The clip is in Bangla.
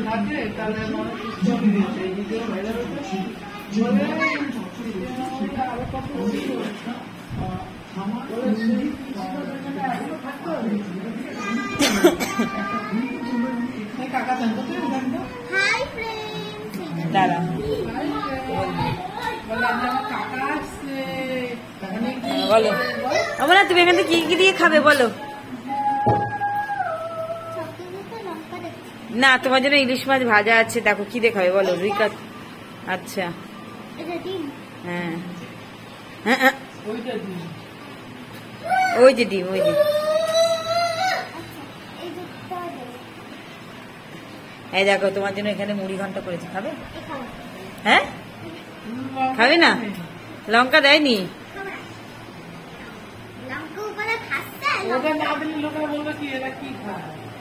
থাকে তাহলে মানুষ দাঁড়া বলো না তুমি এখানে কি কি দিয়ে খাবে বলো না তোমার জন্য ইলিশ মাছ ভাজা আছে দেখো কি দিয়ে খাবে বলো রুই কাত আচ্ছা হ্যাঁ হ্যাঁ ওই যে ডিম ওই যে এই দেখো তোমার জন্য এখানে মুড়ি ঘন্টা করেছে খাবে হ্যাঁ খাবে না লঙ্কা দেয়নি ওটা না দিলে লোকেরা বলবে কি এরা কি খায়